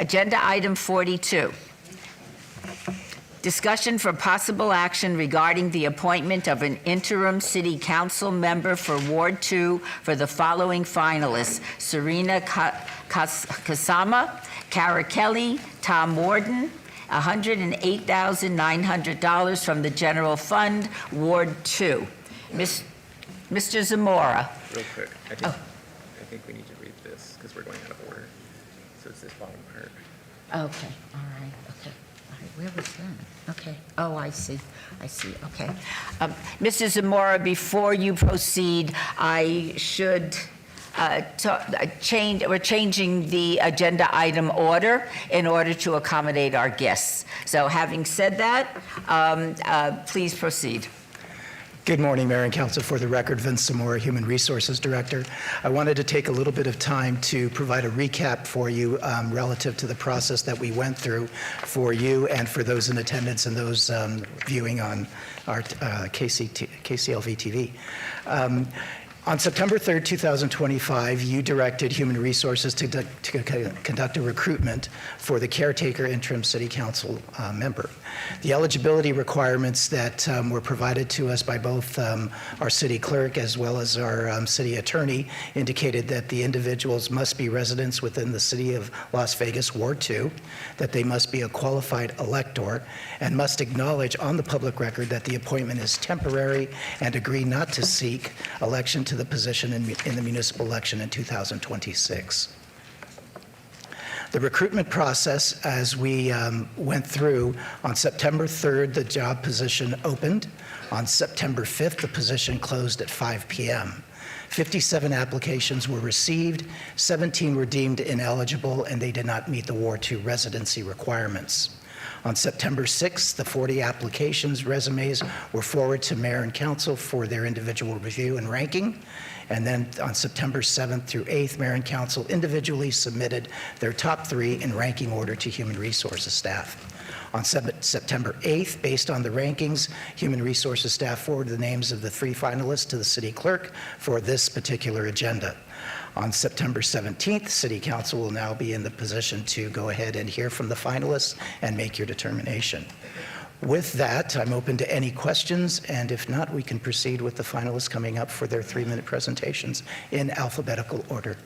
Agenda item 42. Discussion for possible action regarding the appointment of an interim city council member for Ward 2 for the following finalists: Serena Kasama, Kara Kelley, Tom Warden, $108,900 from the general fund, Ward 2. Mr. Zamora. Real quick, I think we need to read this because we're going out of order. So it's this bottom part. Okay, all right, okay. All right, where was that? Okay, oh, I see, okay. Mr. Zamora, before you proceed, I should we're changing the agenda item order in order to accommodate our guests. So having said that, please proceed. Good morning, Mayor and Council. For the record, Vince Zamora, Human Resources Director. I wanted to take a little bit of time to provide a recap for you relative to the process that we went through for you and for those in attendance and those viewing on our KCLV TV. On September 3rd, 2025, you directed Human Resources to conduct a recruitment for the caretaker interim city council member. The eligibility requirements that were provided to us by both our city clerk as well as our city attorney indicated that the individuals must be residents within the city of Las Vegas, Ward 2, that they must be a qualified elector, and must acknowledge on the public record that the appointment is temporary and agree not to seek election to the position in the municipal election in 2026. The recruitment process, as we went through, on September 3rd, the job position opened. On September 5th, the position closed at 5 p.m. 57 applications were received, 17 were deemed ineligible, and they did not meet the Ward 2 residency requirements. On September 6th, the 40 applications, resumes, were forwarded to Mayor and Council for their individual review and ranking. And then on September 7th through 8th, Mayor and Council individually submitted their top 3 in ranking order to Human Resources staff. On September 8th, based on the rankings, Human Resources staff forwarded the names of the 3 finalists to the city clerk for this particular agenda. On September 17th, City Council will now be in the position to go ahead and hear from the finalists and make your determination. With that, I'm open to any questions, and if not, we can proceed with the finalists coming up for their 3-minute presentations in alphabetical order.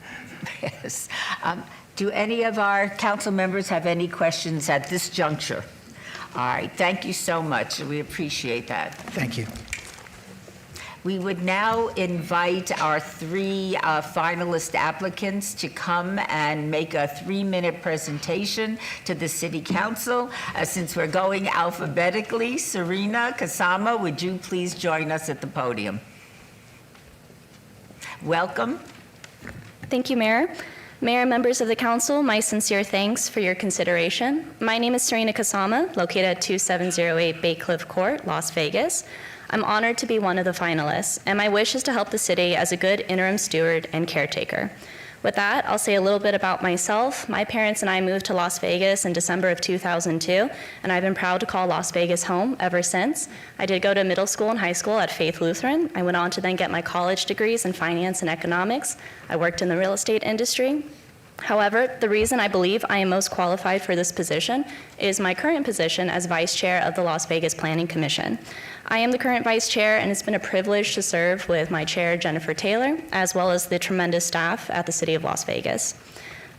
Yes. Do any of our council members have any questions at this juncture? All right, thank you so much. We appreciate that. Thank you. We would now invite our 3 finalist applicants to come and make a 3-minute presentation to the City Council. Since we're going alphabetically, Serena Kasama, would you please join us at the podium? Welcome. Thank you, Mayor. Mayor and members of the council, my sincere thanks for your consideration. My name is Serena Kasama, located at 2708 Bay Cliff Court, Las Vegas. I'm honored to be one of the finalists, and my wish is to help the city as a good interim steward and caretaker. With that, I'll say a little bit about myself. My parents and I moved to Las Vegas in December of 2002, and I've been proud to call Las Vegas home ever since. I did go to middle school and high school at Faith Lutheran. I went on to then get my college degrees in finance and economics. I worked in the real estate industry. However, the reason I believe I am most qualified for this position is my current position as Vice Chair of the Las Vegas Planning Commission. I am the current Vice Chair, and it's been a privilege to serve with my Chair, Jennifer Taylor, as well as the tremendous staff at the City of Las Vegas.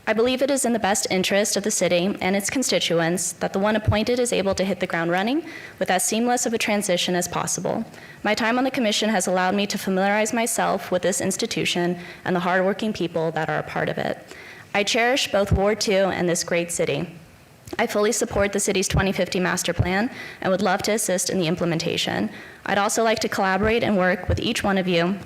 I believe it is in the best interest of the city and its constituents that the one appointed is able to hit the ground running with as seamless of a transition as possible. My time on the commission has allowed me to familiarize myself with this institution and the hardworking people that are a part of it. I cherish both Ward 2 and this great city. I fully support the city's 2050 master plan and would love to assist in the implementation. I'd also like to collaborate and work with each one of you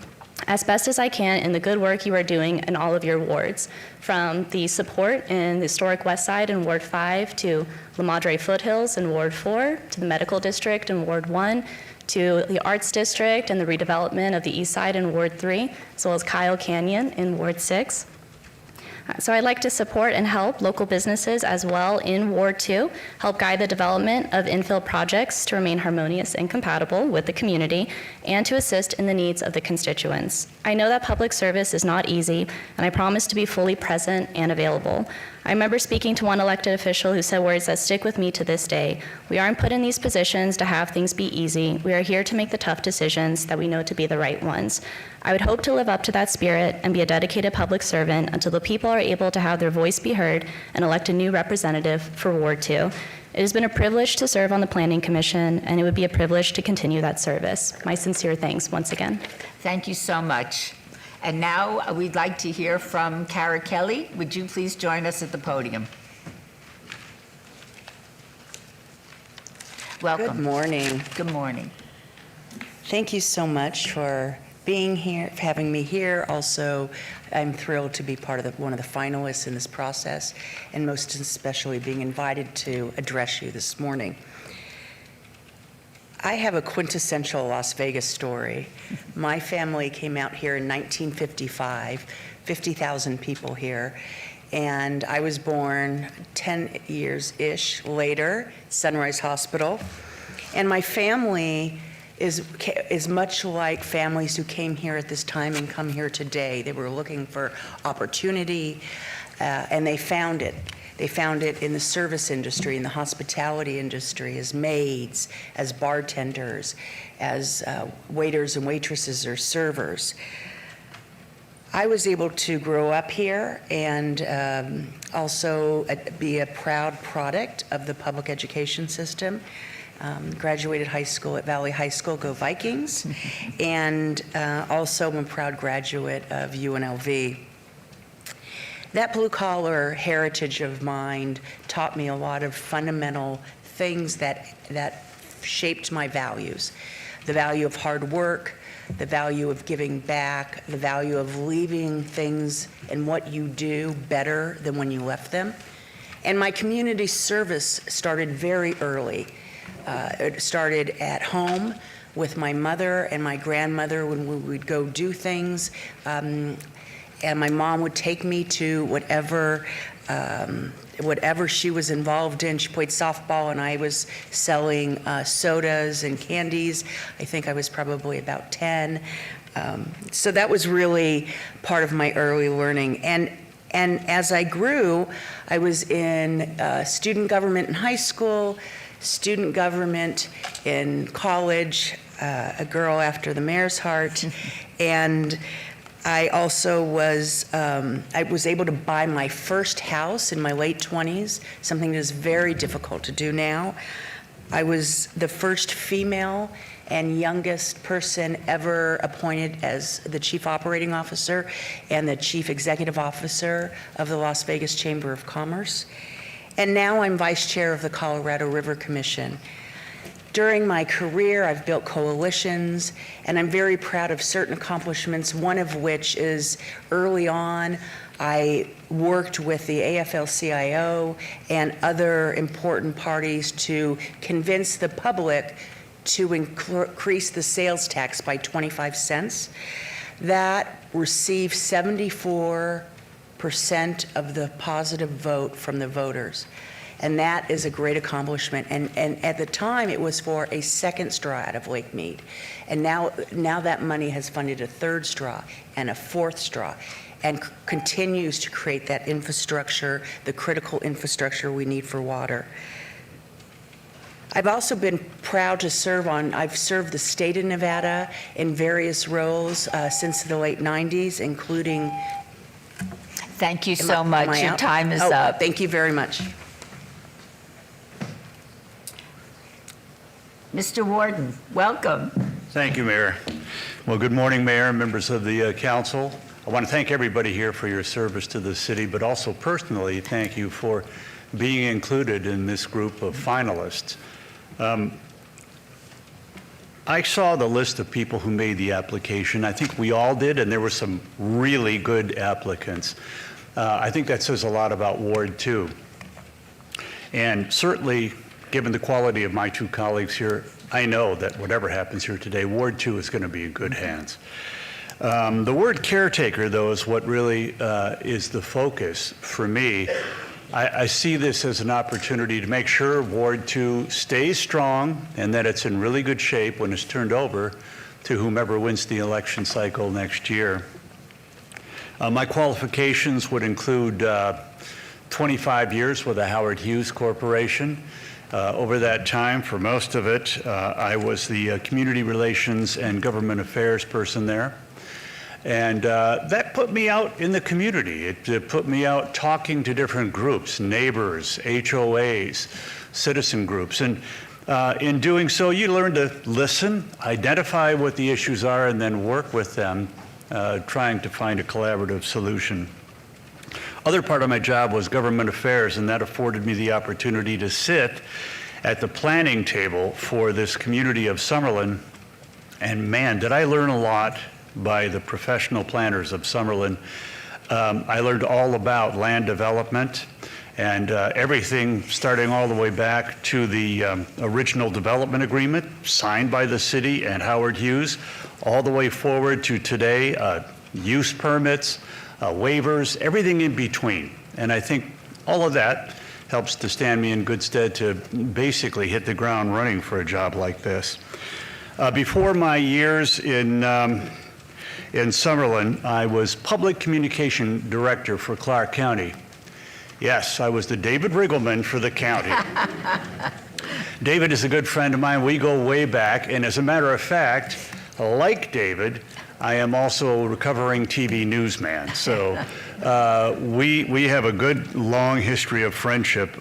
as best as I can in the good work you are doing in all of your wards, from the support in the historic West Side in Ward 5 to La Madre Foothills in Ward 4, to the Medical District in Ward 1, to the Arts District and the redevelopment of the East Side in Ward 3, as well as Kyle Canyon in Ward 6. So I'd like to support and help local businesses as well in Ward 2, help guide the development of infill projects to remain harmonious and compatible with the community, and to assist in the needs of the constituents. I know that public service is not easy, and I promise to be fully present and available. I remember speaking to one elected official who said words that stick with me to this day. We aren't put in these positions to have things be easy. We are here to make the tough decisions that we know to be the right ones. I would hope to live up to that spirit and be a dedicated public servant until the people are able to have their voice be heard and elect a new representative for Ward 2. It has been a privilege to serve on the Planning Commission, and it would be a privilege to continue that service. My sincere thanks once again. Thank you so much. And now we'd like to hear from Kelley. Would you please join us at the podium? Welcome. Good morning. Good morning. Thank you so much for being here, for having me here. Also, I'm thrilled to be part of one of the finalists in this process, and most especially being invited to address you this morning. I have a quintessential Las Vegas story. My family came out here in 1955, 50,000 people here, and I was born 10 years-ish later, Sunrise Hospital. And my family is much like families who came here at this time and come here today. They were looking for opportunity, and they found it. They found it in the service industry, in the hospitality industry, as maids, as bartenders, as waiters and waitresses or servers. I was able to grow up here and also be a proud product of the public education system. Graduated high school at Valley High School, go Vikings, and also I'm a proud graduate of UNLV. That blue-collar heritage of mine taught me a lot of fundamental things that shaped my values. The value of hard work, the value of giving back, the value of leaving things and what you do better than when you left them. And my community service started very early. It started at home with my mother and my grandmother when we would go do things. And my mom would take me to whatever she was involved in. She played softball, and I was selling sodas and candies. I think I was probably about 10. So that was really part of my early learning. And as I grew, I was in student government in high school, student government in college, a girl after the mayor's heart, and I also was able to buy my first house in my late 20s, something that is very difficult to do now. I was the first female and youngest person ever appointed as the Chief Operating Officer and the Chief Executive Officer of the Las Vegas Chamber of Commerce. And now I'm Vice Chair of the Colorado River Commission. During my career, I've built coalitions, and I'm very proud of certain accomplishments, one of which is early on, I worked with the AFL-CIO and other important parties to convince the public to increase the sales tax by 25 cents. That received 74% of the positive vote from the voters. And that is a great accomplishment. And at the time, it was for a second straw out of Lake Mead. And now that money has funded a third straw and a fourth straw, and continues to create that infrastructure, the critical infrastructure we need for water. I've also been proud to I've served the state of Nevada in various roles since the late 90s, including. Thank you so much. Your time is up. Thank you very much. Mr. Warden, welcome. Thank you, Mayor. Well, good morning, Mayor and members of the council. I want to thank everybody here for your service to the city, but also personally thank you for being included in this group of finalists. I saw the list of people who made the application. I think we all did, and there were some really good applicants. I think that says a lot about Ward 2. And certainly, given the quality of my two colleagues here, I know that whatever happens here today, Ward 2 is going to be in good hands. The word caretaker, though, is what really is the focus for me. I see this as an opportunity to make sure Ward 2 stays strong and that it's in really good shape when it's turned over to whomever wins the election cycle next year. My qualifications would include 25 years with the Howard Hughes Corporation. Over that time, for most of it, I was the community relations and government affairs person there. And that put me out in the community. It put me out talking to different groups, neighbors, HOAs, citizen groups. And in doing so, you learn to listen, identify what the issues are, and then work with them, trying to find a collaborative solution. Other part of my job was government affairs, and that afforded me the opportunity to sit at the planning table for this community of Summerlin. And man, did I learn a lot by the professional planners of Summerlin. I learned all about land development and everything starting all the way back to the original development agreement signed by the city and Howard Hughes, all the way forward to today, use permits, waivers, everything in between. And I think all of that helps to stand me in good stead to basically hit the ground running for a job like this. Before my years in Summerlin, I was public communication director for Clark County. Yes, I was the David Riggleman for the county. David is a good friend of mine. We go way back, and as a matter of fact, like David, I am also a recovering TV newsman. So we have a good, long history of friendship.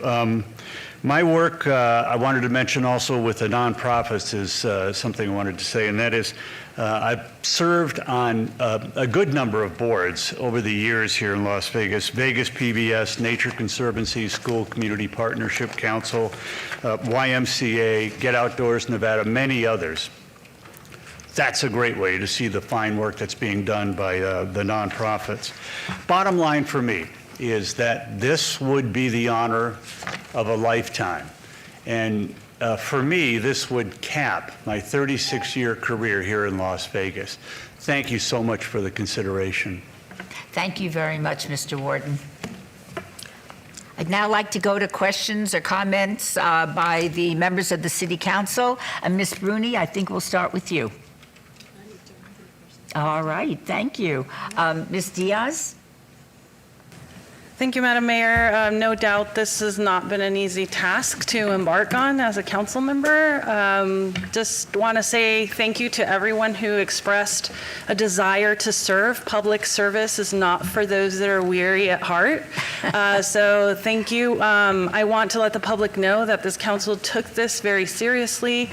My work, I wanted to mention also with the nonprofits is something I wanted to say, and that is I've served on a good number of boards over the years here in Las Vegas. Vegas PBS, Nature Conservancy, School Community Partnership Council, YMCA, Get Outdoors Nevada, many others. That's a great way to see the fine work that's being done by the nonprofits. Bottom line for me is that this would be the honor of a lifetime. And for me, this would cap my 36-year career here in Las Vegas. Thank you so much for the consideration. Thank you very much, Mr. Warden. I'd now like to go to questions or comments by the members of the City Council. Ms. Bruni, I think we'll start with you. All right, thank you. Ms. Diaz? Thank you, Madam Mayor. No doubt this has not been an easy task to embark on as a council member. Just want to say thank you to everyone who expressed a desire to serve. Public service is not for those that are weary at heart. So thank you. I want to let the public know that this council took this very seriously.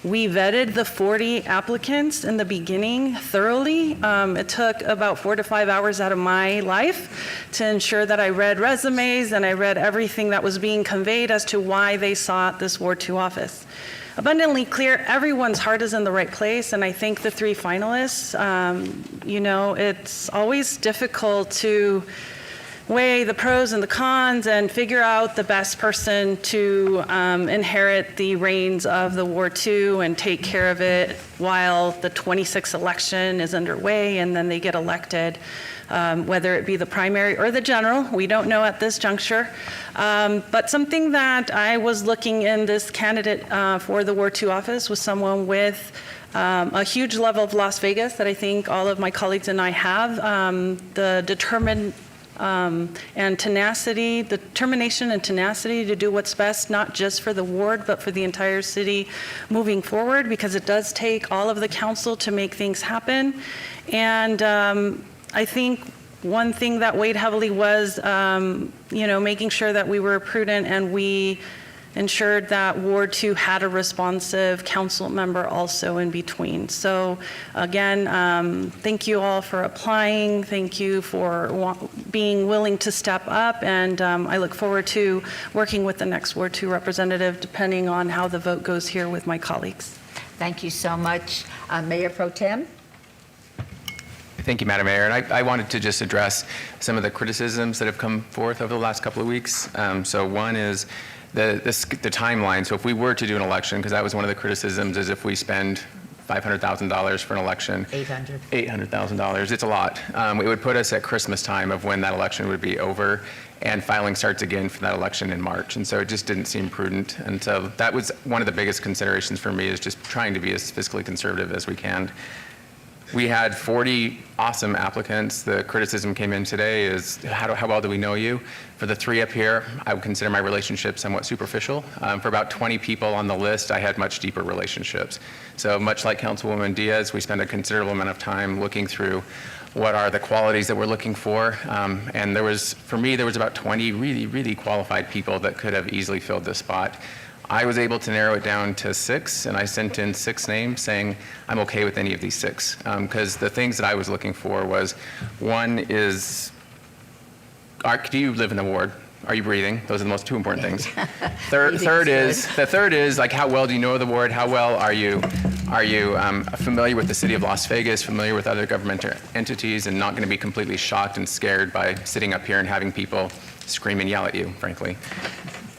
We vetted the 40 applicants in the beginning thoroughly. It took about 4 to 5 hours out of my life to ensure that I read resumes and I read everything that was being conveyed as to why they sought this Ward 2 office. Abundantly clear, everyone's heart is in the right place, and I thank the 3 finalists. You know, it's always difficult to weigh the pros and the cons and figure out the best person to inherit the reins of the Ward 2 and take care of it while the 26th election is underway and then they get elected, whether it be the primary or the general. We don't know at this juncture. But something that I was looking in this candidate for the Ward 2 office was someone with a huge level of Las Vegas that I think all of my colleagues and I have, the determination and determination and tenacity to do what's best, not just for the ward, but for the entire city moving forward, because it does take all of the council to make things happen. And I think one thing that weighed heavily was, you know, making sure that we were prudent and we ensured that Ward 2 had a responsive council member also in between. So again, thank you all for applying. Thank you for being willing to step up. And I look forward to working with the next Ward 2 representative, depending on how the vote goes here with my colleagues. Thank you so much. Mayor Pro Tem? Thank you, Madam Mayor. And I wanted to just address some of the criticisms that have come forth over the last couple of weeks. So one is the timeline. So if we were to do an election, because that was one of the criticisms, is if we spend $500,000 for an election. 800. $800,000. It's a lot. It would put us at Christmas time of when that election would be over, and filing starts again for that election in March. And so it just didn't seem prudent. And so that was one of the biggest considerations for me, is just trying to be as fiscally conservative as we can. We had 40 awesome applicants. The criticism came in today is, how well do we know you? For the 3 up here, I would consider my relationship somewhat superficial. For about 20 people on the list, I had much deeper relationships. So much like Councilwoman Diaz, we spent a considerable amount of time looking through what are the qualities that we're looking for. And for me, there was about 20 really, really qualified people that could have easily filled this spot. I was able to narrow it down to 6, and I sent in 6 names saying I'm okay with any of these 6. Because the things that I was looking for was, one is, do you live in the ward? Are you breathing? Those are the most 2 important things. The third is like, how well do you know the ward? How well are you familiar with the city of Las Vegas, familiar with other government entities, and not going to be completely shocked and scared by sitting up here and having people scream and yell at you, frankly.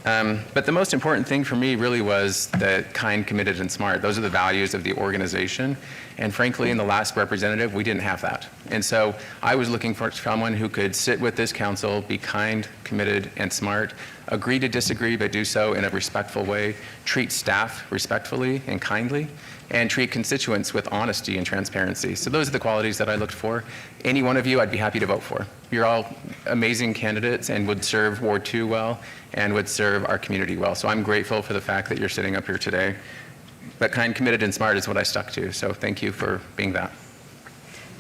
But the most important thing for me really was the kind, committed, and smart. Those are the values of the organization. And frankly, in the last representative, we didn't have that. And so I was looking for someone who could sit with this council, be kind, committed, and smart, agree to disagree, but do so in a respectful way, treat staff respectfully and kindly, and treat constituents with honesty and transparency. So those are the qualities that I looked for. Any one of you, I'd be happy to vote for. You're all amazing candidates and would serve Ward 2 well and would serve our community well. So I'm grateful for the fact that you're sitting up here today. But kind, committed, and smart is what I stuck to. So thank you for being that.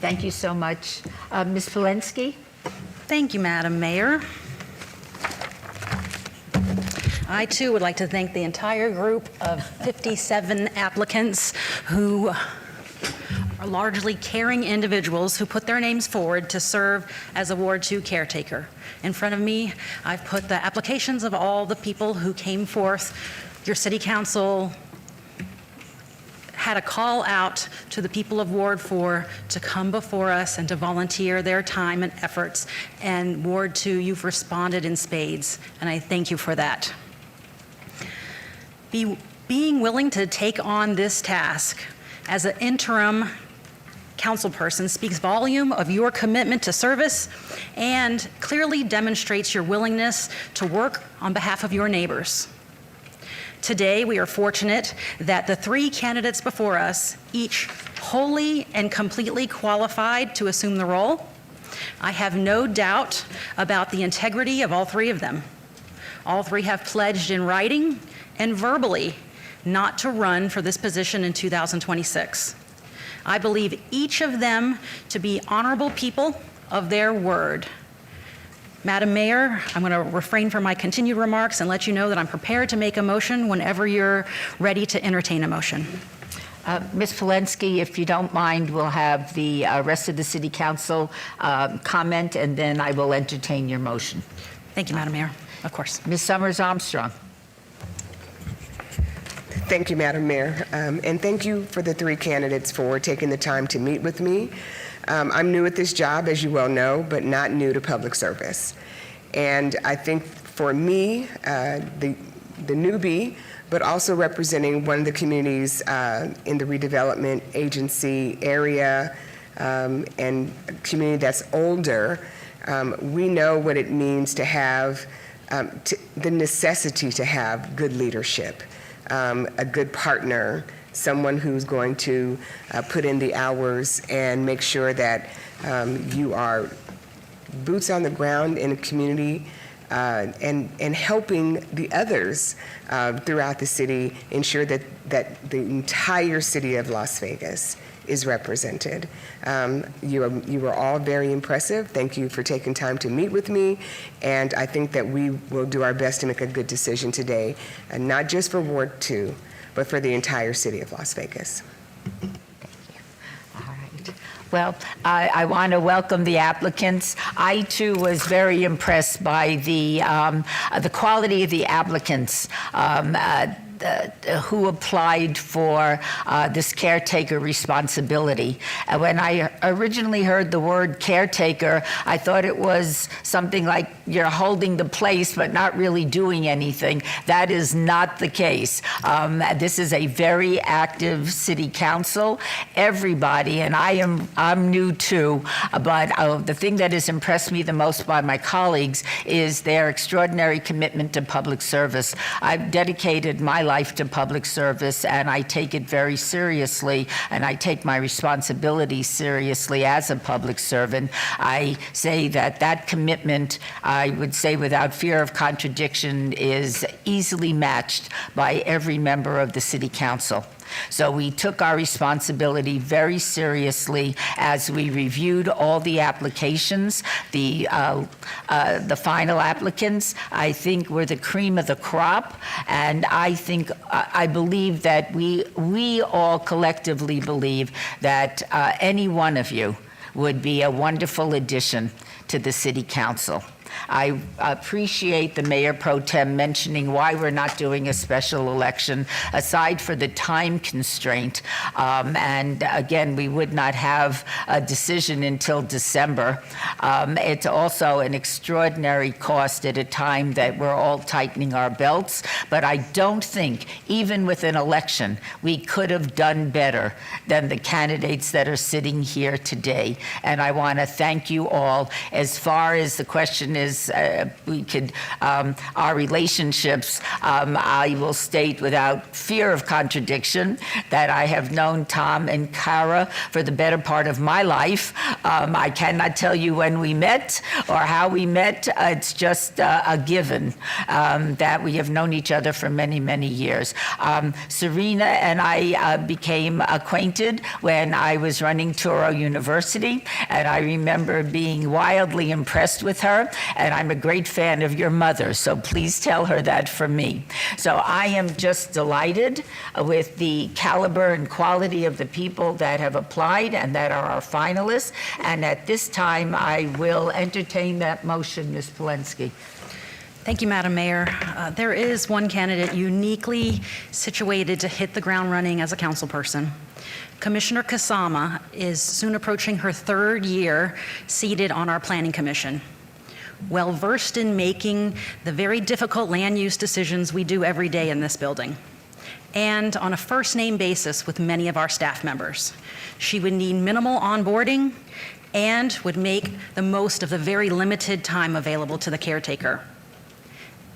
Thank you so much. Ms. Polensky? Thank you, Madam Mayor. I, too, would like to thank the entire group of 57 applicants who are largely caring individuals who put their names forward to serve as a Ward 2 caretaker. In front of me, I've put the applications of all the people who came forth. Your city council had a call out to the people of Ward 4 to come before us and to volunteer their time and efforts. And Ward 2, you've responded in spades, and I thank you for that. Being willing to take on this task as an interim councilperson speaks volume of your commitment to service and clearly demonstrates your willingness to work on behalf of your neighbors. Today, we are fortunate that the 3 candidates before us, each wholly and completely qualified to assume the role. I have no doubt about the integrity of all 3 of them. All 3 have pledged in writing and verbally not to run for this position in 2026. I believe each of them to be honorable people of their word. Madam Mayor, I'm going to refrain from my continued remarks and let you know that I'm prepared to make a motion whenever you're ready to entertain a motion. Ms. Polensky, if you don't mind, we'll have the rest of the City Council comment, and then I will entertain your motion. Thank you, Madam Mayor. Of course. Ms. Summers Armstrong. Thank you, Madam Mayor, and thank you for the 3 candidates for taking the time to meet with me. I'm new at this job, as you well know, but not new to public service. And I think for me, the newbie, but also representing one of the communities in the redevelopment agency area and a community that's older, we know what it means to have the necessity to have good leadership. A good partner, someone who's going to put in the hours and make sure that you are boots on the ground in a community and helping the others throughout the city ensure that the entire city of Las Vegas is represented. You were all very impressive. Thank you for taking time to meet with me, and I think that we will do our best to make a good decision today, and not just for Ward 2, but for the entire city of Las Vegas. All right. Well, I want to welcome the applicants. I, too, was very impressed by the quality of the applicants. who applied for this caretaker responsibility. And when I originally heard the word caretaker, I thought it was something like you're holding the place but not really doing anything. That is not the case. This is a very active city council. Everybody, and I'm new too, but the thing that has impressed me the most by my colleagues is their extraordinary commitment to public service. I've dedicated my life to public service, and I take it very seriously, and I take my responsibility seriously as a public servant. I say that commitment, I would say without fear of contradiction, is easily matched by every member of the City Council. So we took our responsibility very seriously as we reviewed all the applications. The final applicants, I think, were the cream of the crop, and I believe that we all collectively believe that any one of you would be a wonderful addition to the City Council. I appreciate the Mayor Pro Tem mentioning why we're not doing a special election, aside for the time constraint. And again, we would not have a decision until December. It's also an extraordinary cost at a time that we're all tightening our belts. But I don't think, even with an election, we could have done better than the candidates that are sitting here today. And I want to thank you all. As far as the question is, our relationships, I will state without fear of contradiction that I have known Tom and Kara for the better part of my life. I cannot tell you when we met or how we met. It's just a given that we have known each other for many, many years. Serena and I became acquainted when I was running Touro University, and I remember being wildly impressed with her. And I'm a great fan of your mother, so please tell her that from me. So I am just delighted with the caliber and quality of the people that have applied and that are our finalists. And at this time, I will entertain that motion, Ms. Polensky. Thank you, Madam Mayor. There is one candidate uniquely situated to hit the ground running as a council person. Commissioner Kasama is soon approaching her third year seated on our Planning Commission. Well versed in making the very difficult land use decisions we do every day in this building, and on a first name basis with many of our staff members. She would need minimal onboarding and would make the most of the very limited time available to the caretaker.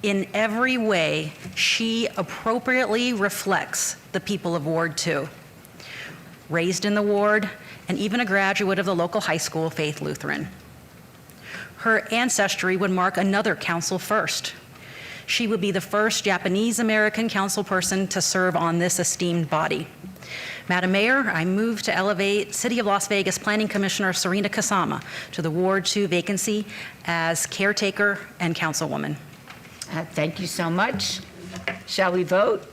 In every way, she appropriately reflects the people of Ward 2. Raised in the ward, and even a graduate of the local high school, Faith Lutheran. Her ancestry would mark another council first. She would be the first Japanese-American council person to serve on this esteemed body. Madam Mayor, I move to elevate City of Las Vegas Planning Commissioner Serena Kasama to the Ward 2 vacancy as caretaker and councilwoman. Thank you so much. Shall we vote?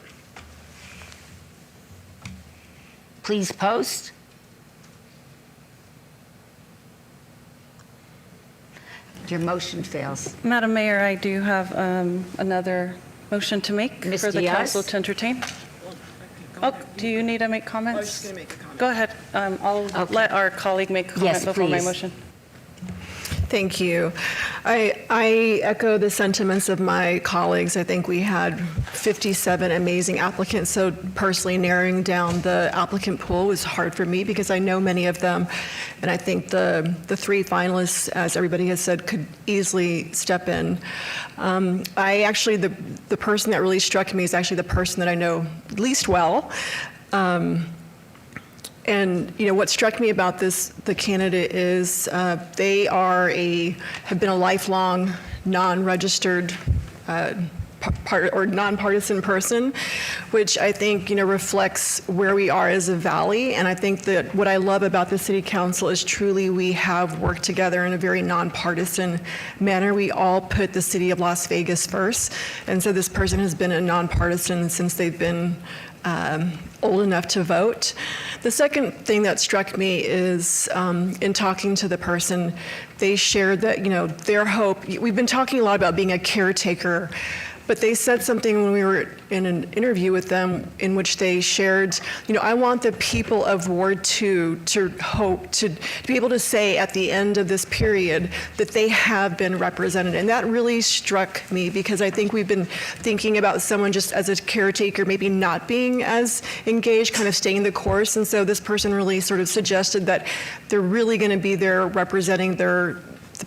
Please post. Your motion fails. Madam Mayor, I do have another motion to make Ms. for the Diaz? council to entertain. Oh, do you need to make comments? I was just going to make a comment. Go ahead. I'll let our colleague make a comment Yes, before my please. motion. Thank you. I echo the sentiments of my colleagues. I think we had 57 amazing applicants, so personally narrowing down the applicant pool was hard for me because I know many of them, and I think the three finalists, as everybody has said, could easily step in. The person that really struck me is actually the person that I know least well. And what struck me about the candidate is they have been a lifelong non-registered or nonpartisan person, which I think reflects where we are as a valley. And I think that what I love about the City Council is truly we have worked together in a very nonpartisan manner. We all put the City of Las Vegas first, and so this person has been a nonpartisan since they've been old enough to vote. The second thing that struck me is in talking to the person, they shared that, their hope, we've been talking a lot about being a caretaker, But they said something when we were in an interview with them in which they shared, I want the people of Ward 2 to be able to say at the end of this period that they have been represented. And that really struck me because I think we've been thinking about someone just as a caretaker, maybe not being as engaged, kind of staying the course. And so this person really sort of suggested that they're really going to be there representing the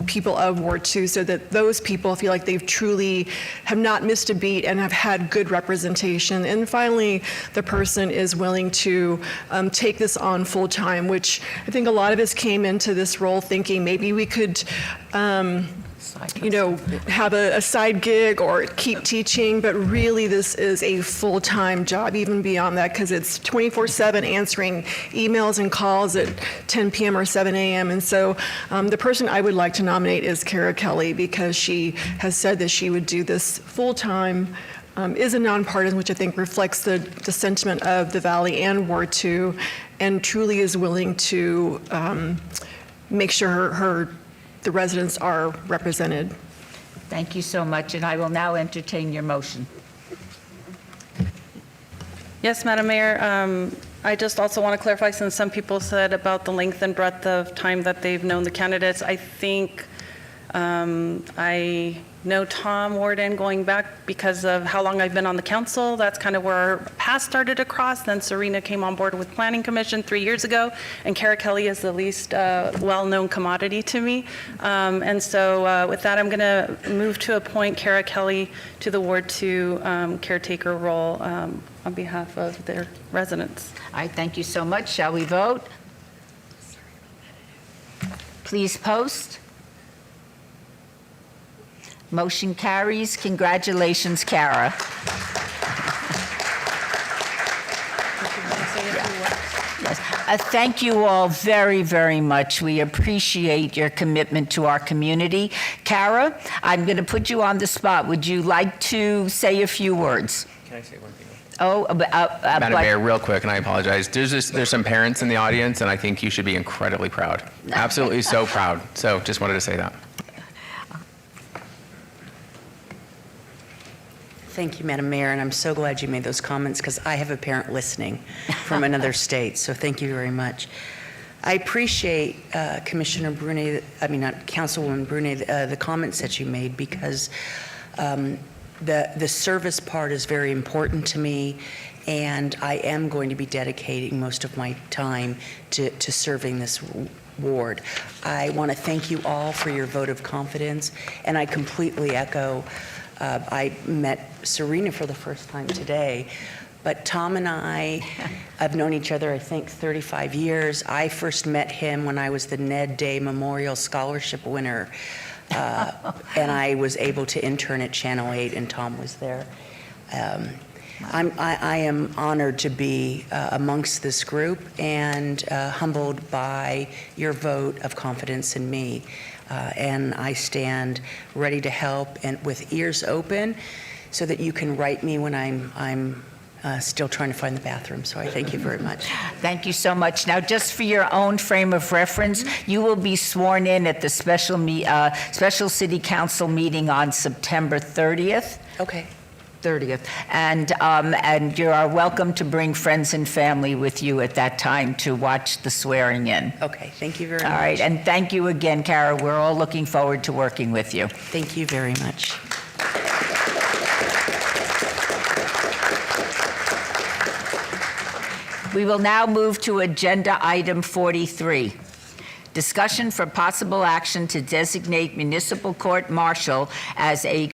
people of Ward 2 so that those people feel like they've truly have not missed a beat and have had good representation. And finally, the person is willing to take this on full time, which I think a lot of us came into this role thinking maybe we could have a side gig or keep teaching, but really this is a full-time job, even beyond that, because it's 24/7 answering emails and calls at 10 p.m. or 7 a.m. And so the person I would like to nominate is Kelley because she has said that she would do this full-time, is a nonpartisan, which I think reflects the sentiment of the Valley and Ward 2, and truly is willing to make sure the residents are represented. Thank you so much, and I will now entertain your motion. Yes, Madam Mayor. I just also want to clarify, since some people said about the length and breadth of time that they've known the candidates, I think I know Tom Warden going back because of how long I've been on the council. That's kind of where our path started across. Then Serena came on board with Planning Commission 3 years ago, and Kelley is the least well-known commodity to me. And so with that, I'm going to move to appoint Kelley to the Ward 2 caretaker role on behalf of their residents. All right, thank you so much. Shall we vote? Please post. Motion carries. Congratulations, Kara. Yes. Thank you all very, very much. We appreciate your commitment to our community. Kara, I'm going to put you on the spot. Would you like to say a few words? Can I say one thing? Madam Mayor, real quick, and I apologize. There's some parents in the audience, and I think you should be incredibly proud. Absolutely so proud. So just wanted to say that. Thank you, Madam Mayor, and I'm so glad you made those comments because I have a parent listening from another state, so thank you very much. I appreciate Councilwoman Brunet, the comments that you made because the service part is very important to me, and I am going to be dedicating most of my time to serving this ward. I want to thank you all for your vote of confidence, and I completely echo. I met Serena for the first time today, but Tom and I have known each other, I think, 35 years. I first met him when I was the Ned Day Memorial Scholarship winner, and I was able to intern at Channel 8, and Tom was there. I am honored to be amongst this group and humbled by your vote of confidence in me. And I stand ready to help and with ears open so that you can write me when I'm still trying to find the bathroom. So I thank you very much. Thank you so much. Now, just for your own frame of reference, you will be sworn in at the special city council meeting on September 30th. Okay. 30th. And you are welcome to bring friends and family with you at that time to watch the swearing in. Okay, thank you very much. All right, and thank you again, Kara. We're all looking forward to working with you. Thank you very much. We will now move to agenda item 43. Discussion for possible action to designate municipal court marshal as a